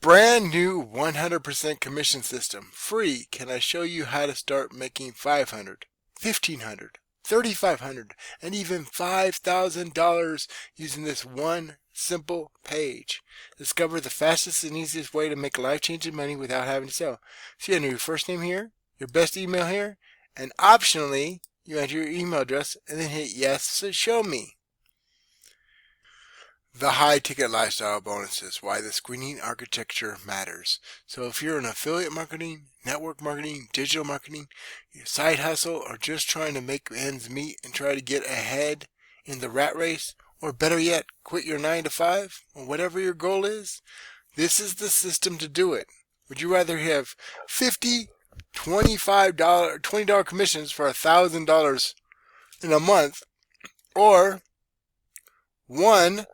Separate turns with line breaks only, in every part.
Brand new 100% commission system. Free. Can I show you how to start making $500, $1,500, $3,500, and even $5,000 using this one simple page. Discover the fastest and easiest way to make life-changing money without having to sell. So you enter your first name here, your best email here, and optionally, you enter your email address and then hit yes to show me. The high-ticket lifestyle bonuses, why the screening architecture matters. So if you're in affiliate marketing, network marketing, digital marketing, your side hustle, or just trying to make ends meet and try to get ahead in the rat race, or better yet, quit your 9 to 5, or whatever your goal is, this is the system to do it. Would you rather have $50, $25, $20 commissions for $1,000 in a month, or one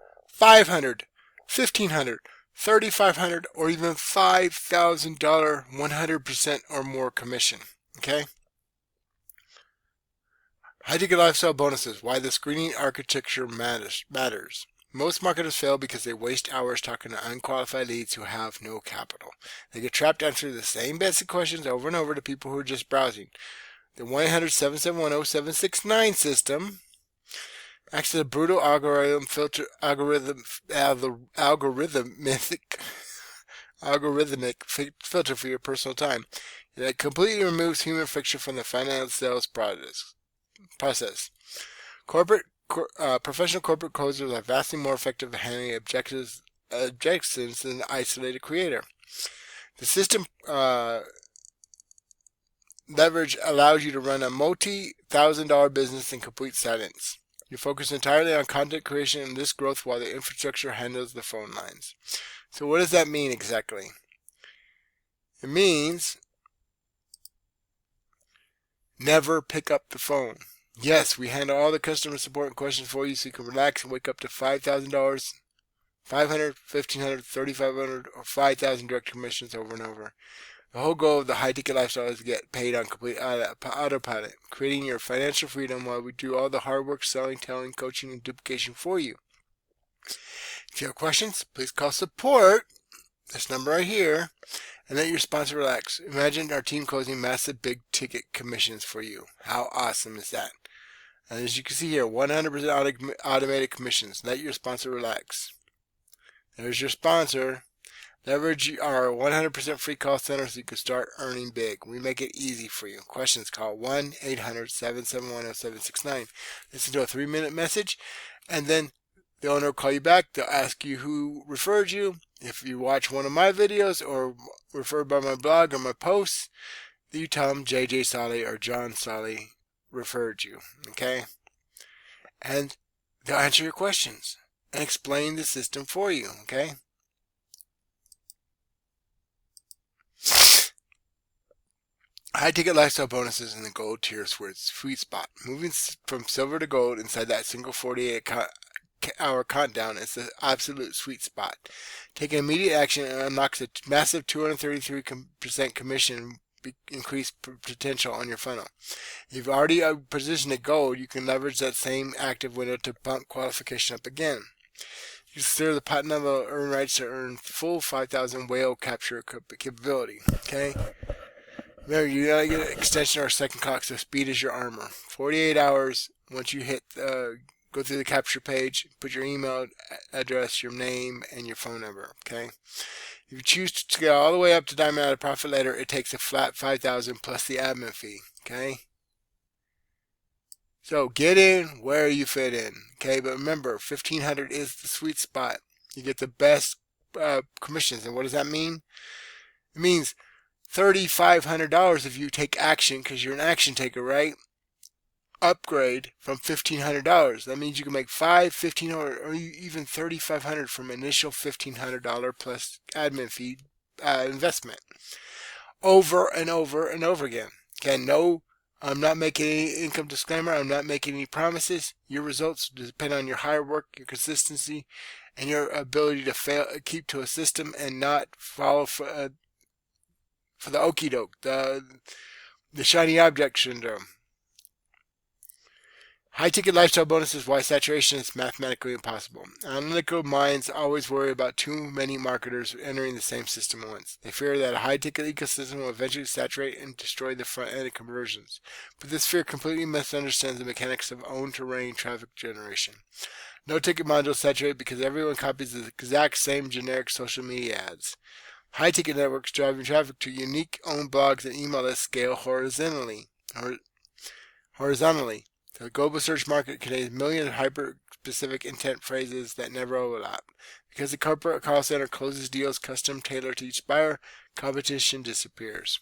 $500, $1,500, $3,500, or even $5,000 100% or more commission? Okay? High-ticket lifestyle bonuses, why the screening architecture matters. Most marketers fail because they waste hours talking to unqualified leads who have no capital. They get trapped answering the same basic questions over and over to people who are just browsing. The 1-800-771-0769 system acts as a brutal algorithmic filter for your personal time. It completely removes human friction from the finance sales process. Professional corporate closers are vastly more effective at handling objections than an isolated creator. The system leverage allows you to run a multi-$1,000 business in complete silence. You focus entirely on content creation and this growth while the infrastructure handles the phone lines. So what does that mean exactly? It means never pick up the phone. Yes, we handle all the customer support and questions for you so you can relax and wake up to $5,000, $500, $1,500, $3,500, or $5,000 direct commissions over and over. The whole goal of the high-ticket lifestyle is to get paid on complete autopilot, creating your financial freedom while we do all the hard work, selling, telling, coaching, and duplication for you. If you have questions, please call support, this number right here, and let your sponsor relax. Imagine our team closing massive big-ticket commissions for you. How awesome is that? And as you can see here, 100% automated commissions. Let your sponsor relax. There's your sponsor. Leverage our 100% free call center so you can start earning big. We make it easy for you. Questions, call 1-800-771-0769. Listen to a 3-minute message, and then the owner will call you back. They'll ask you who referred you. If you watch one of my videos or referred by my blog or my posts, you tell them JJ Solly or John Solly referred you. Okay? And they'll answer your questions and explain the system for you. Okay? High-ticket lifestyle bonuses in the gold tier sweet spot. Moving from silver to gold inside that single 48-hour countdown is the absolute sweet spot. Taking immediate action unlocks a massive 233% commission increase potential on your funnel. If you've already positioned at gold, you can leverage that same active window to bump qualification up again. You consider the platinum level earn rights to earn full 5,000 whale capture capability. Okay? Remember, you gotta get an extension or a second clock, so speed is your armor. 48 hours, once you hit, go through the capture page, put your email address, your name, and your phone number, okay? If you choose to go all the way up to diamond out of profit later, it takes a flat 5,000 plus the admin fee, okay? So get in where you fit in, okay? But remember, 1,500 is the sweet spot. You get the best commissions, and what does that mean? It means $3,500 if you take action, because you're an action taker, right? Upgrade from $1,500. That means you can make $1,500, or even $3,500 from initial $1,500 plus admin fee investment, over and over and over again. Okay, no, I'm not making any income disclaimer. I'm not making any promises. Your results depend on your hard work, your consistency, and your ability to keep to a system and not follow for the okie doke, the shiny object syndrome. High-ticket lifestyle bonuses, why saturation is mathematically impossible. Analytical minds always worry about too many marketers entering the same system at once. They fear that a high-ticket ecosystem will eventually saturate and destroy the front-end conversions. But this fear completely misunderstands the mechanics of own-terrain traffic generation. No-ticket modules saturate because everyone copies the exact same generic social media ads. High-ticket networks driving traffic to unique owned blogs and email lists scale horizontally. The global search market contains millions of hyper-specific intent phrases that never overlap. Because the corporate call center closes deals custom tailored to each buyer, competition disappears.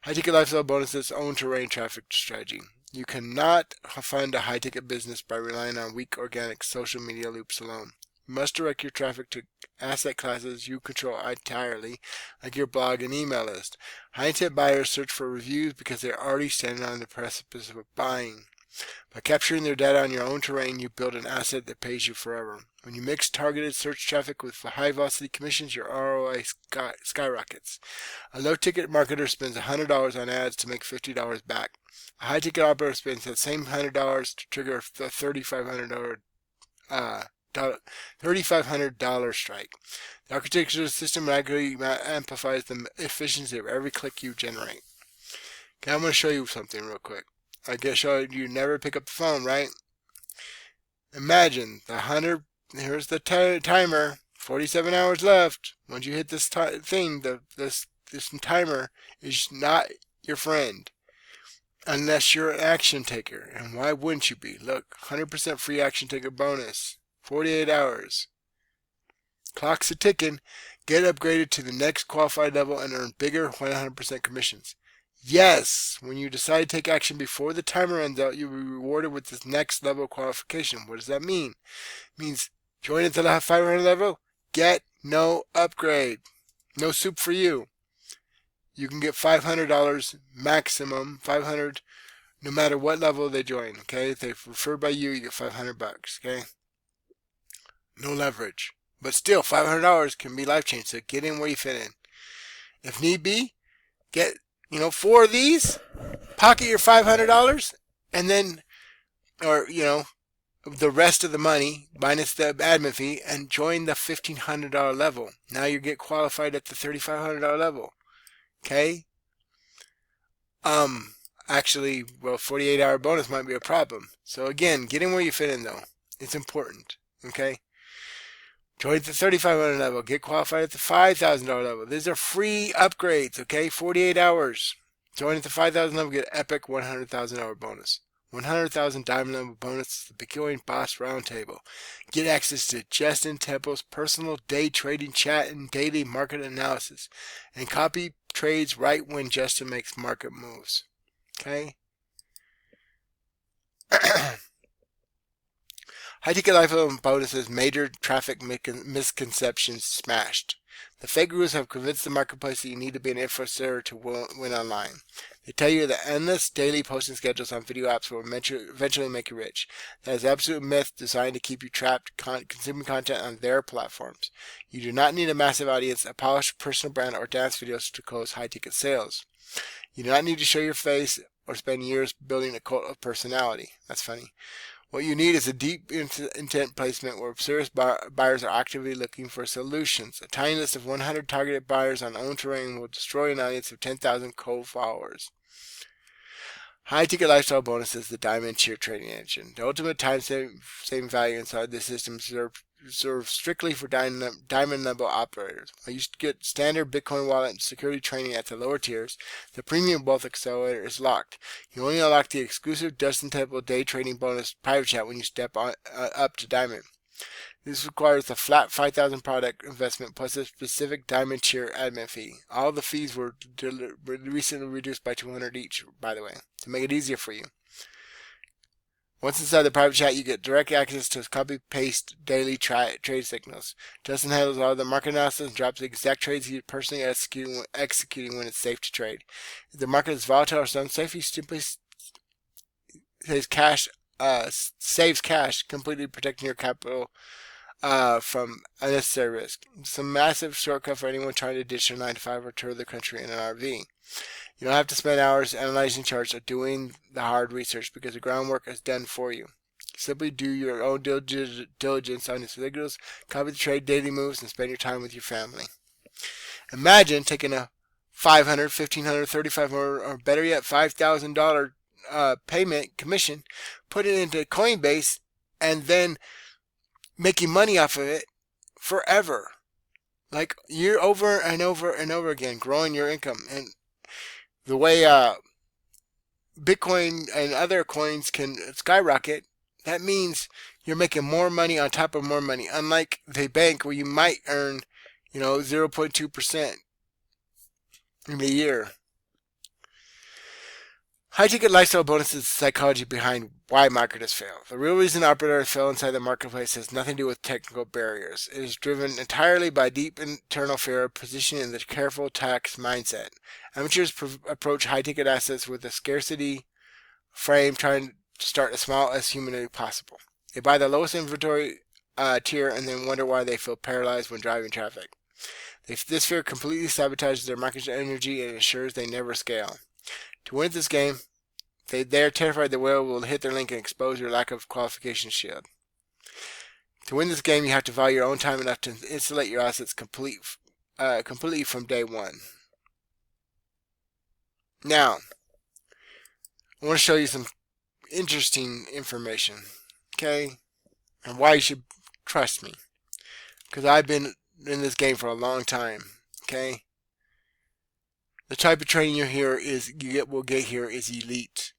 High-ticket lifestyle bonuses own terrain traffic strategy. You cannot fund a high-ticket business by relying on weak organic social media loops alone. You must direct your traffic to asset classes you control entirely, like your blog and email list. High-intent buyers search for reviews because they're already standing on the precipice of buying. By capturing their data on your own terrain, you build an asset that pays you forever. When you mix targeted search traffic with high-velocity commissions, your ROI skyrockets. A low-ticket marketer spends $100 on ads to make $50 back. A high-ticket operator spends that same $100 to trigger a $3,500 strike. The architecture systematically amplifies the efficiency of every click you generate. Okay, I'm going to show you something real quick. I guess you never pick up the phone, right? Imagine here's the timer, 47 hours left. Once you hit this thing, this timer is not your friend. Unless you're an action taker. And why wouldn't you be? Look, 100% free action taker bonus. 48 hours. Clock's a ticking. Get upgraded to the next qualified level and earn bigger 100% commissions. Yes, when you decide to take action before the timer runs out, you'll be rewarded with this next level qualification. What does that mean? It means join at the 500 level, get no upgrade. No soup for you. You can get $500 maximum, 500 no matter what level they join, okay? If they're referred by you, you get $500, okay? No leverage. But still, $500 can be life-changing, so get in where you fit in. If need be, get 4 of these, pocket your $500, and then, or, the rest of the money, minus the admin fee, and join the $1,500 level. Now you get qualified at the $3,500 level. Okay? Actually, 48-hour bonus might be a problem. So again, get in where you fit in, though. It's important. Okay? Join at the $3,500 level. Get qualified at the $5,000 level. These are free upgrades, okay? 48 hours. Join at the $5,000 level. Get epic $100,000 bonus. 100,000 diamond level bonus. The Bitcoin Boss Roundtable. Get access to Justin Temple's personal day trading chat and daily market analysis. And copy trades right when Justin makes market moves. Okay? High-ticket lifestyle bonuses, major traffic misconceptions smashed. The fake gurus have convinced the marketplace that you need to be an influencer to win online. They tell you that endless daily posting schedules on video apps will eventually make you rich. That is an absolute myth designed to keep you trapped consuming content on their platforms. You do not need a massive audience, a polished personal brand, or dance videos to close high-ticket sales. You do not need to show your face or spend years building a cult of personality. That's funny. What you need is a deep intent placement where serious buyers are actively looking for solutions. A tiny list of 100 targeted buyers on own terrain will destroy an audience of 10,000 cold followers. High-ticket lifestyle bonuses, the diamond tier trading engine. The ultimate time-saving value inside this system reserved strictly for diamond level operators. While you get standard Bitcoin wallet and security training at the lower tiers, the premium wealth accelerator is locked. You only unlock the exclusive Justin Temple day trading bonus private chat when you step up to diamond. This requires a flat 5,000 product investment plus a specific diamond tier admin fee. All the fees were recently reduced by 200 each, by the way, to make it easier for you. Once inside the private chat, you get direct access to copy-paste daily trade signals. Justin handles all the market analysis and drops the exact trades he's personally executing when it's safe to trade. If the market is volatile or unsafe, he simply saves cash, completely protecting your capital from unnecessary risk. It's a massive shortcut for anyone trying to ditch their 9-to-5 or tour the country in an RV. You don't have to spend hours analyzing charts or doing the hard research because the groundwork is done for you. Simply do your own diligence on its signals, copy the trade daily moves, and spend your time with your family. Imagine taking a $500, $1,500, $3,500, or better yet, $5,000 payment commission, put it into Coinbase, and then making money off of it forever. Like year over and over and over again, growing your income. And the way Bitcoin and other coins can skyrocket, that means you're making more money on top of more money. Unlike the bank where you might earn, 0.2% in a year. High-ticket lifestyle bonuses is the psychology behind why marketers fail. The real reason operators fail inside the marketplace has nothing to do with technical barriers. It is driven entirely by deep internal fear of positioning in the careful tax mindset. Amateurs approach high-ticket assets with a scarcity frame, trying to start as small as humanly possible. They buy the lowest inventory tier and then wonder why they feel paralyzed when driving traffic. This fear completely sabotages their market energy and ensures they never scale. To win this game, they are terrified the whale will hit their link and expose your lack of qualification shield. To win this game, you have to value your own time enough to insulate your assets completely from day one. Now, I want to show you some interesting information, okay? And why you should trust me. Because I've been in this game for a long time, okay? The type of training will get here is elite.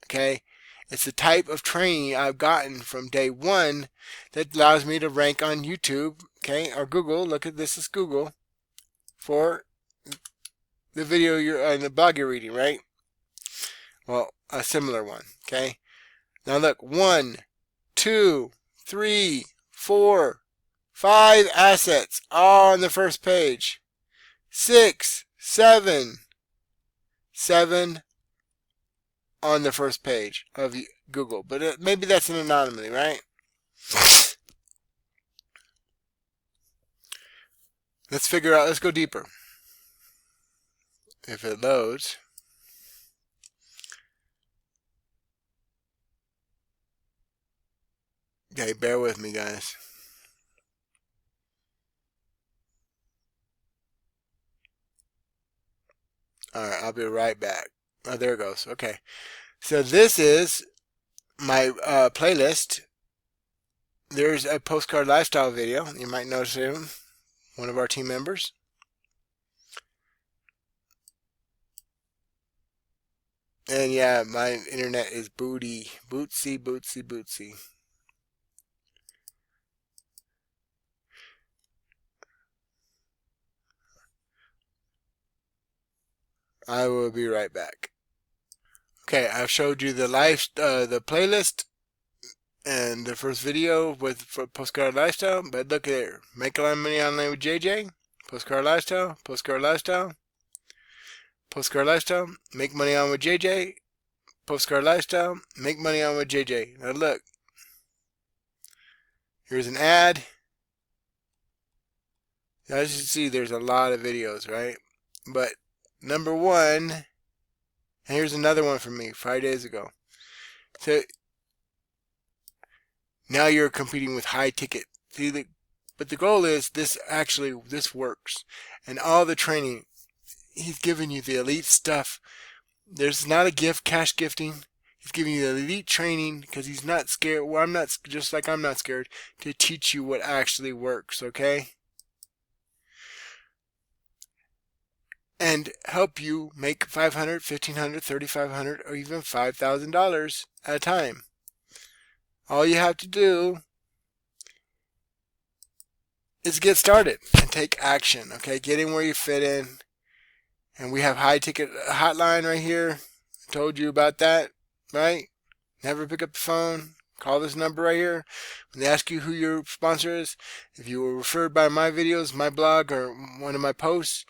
Okay? It's the type of training I've gotten from day one that allows me to rank on YouTube, okay, or Google. Look at this as Google for the video the blog you're reading, right? Well, a similar one, okay? Now look, 1, 2, 3, 4, 5 assets all on the first page. 6, 7 on the first page of Google, but maybe that's an anomaly, right? Let's go deeper. If it loads. Okay, bear with me, guys. Alright, I'll be right back. Oh, there it goes. Okay. So this is my playlist. There's a postcard lifestyle video. You might notice him, one of our team members. And yeah, my internet is bootsy. I will be right back. Okay, I've showed you the playlist and the first video for postcard lifestyle. But look there, make a lot of money online with JJ. Postcard lifestyle, postcard lifestyle, postcard lifestyle. Make money on with JJ. Postcard lifestyle. Make money on with JJ. Now look, here's an ad. As you can see, there's a lot of videos, right? But number one, and here's another one from me 5 days ago. So now you're competing with high ticket. But the goal is this works. And all the training, he's giving you the elite stuff. There's not a cash gifting. He's giving you the elite training because he's not scared. Well, I'm not scared to teach you what actually works, okay? And help you make $500, $1,500, $3,500, or even $5,000 at a time. All you have to do is get started and take action, okay? Get in where you fit in. And we have high ticket hotline right here. I told you about that, right? Never pick up the phone. Call this number right here. When they ask you who your sponsor is, if you were referred by my videos, my blog, or one of my posts,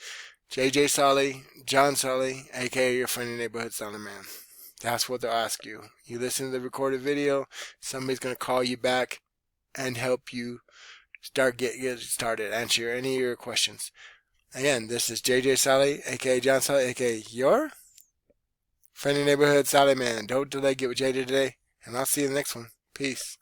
JJ Solly, John Solly, aka your friendly neighborhood Solid Man. That's what they'll ask you. You listen to the recorded video, somebody's going to call you back and help you get started, answer any of your questions. Again, this is JJ Sally, aka John Sally, aka your friendly neighborhood Sally Man. Don't delay, get with JJ today, and I'll see you in the next one. Peace.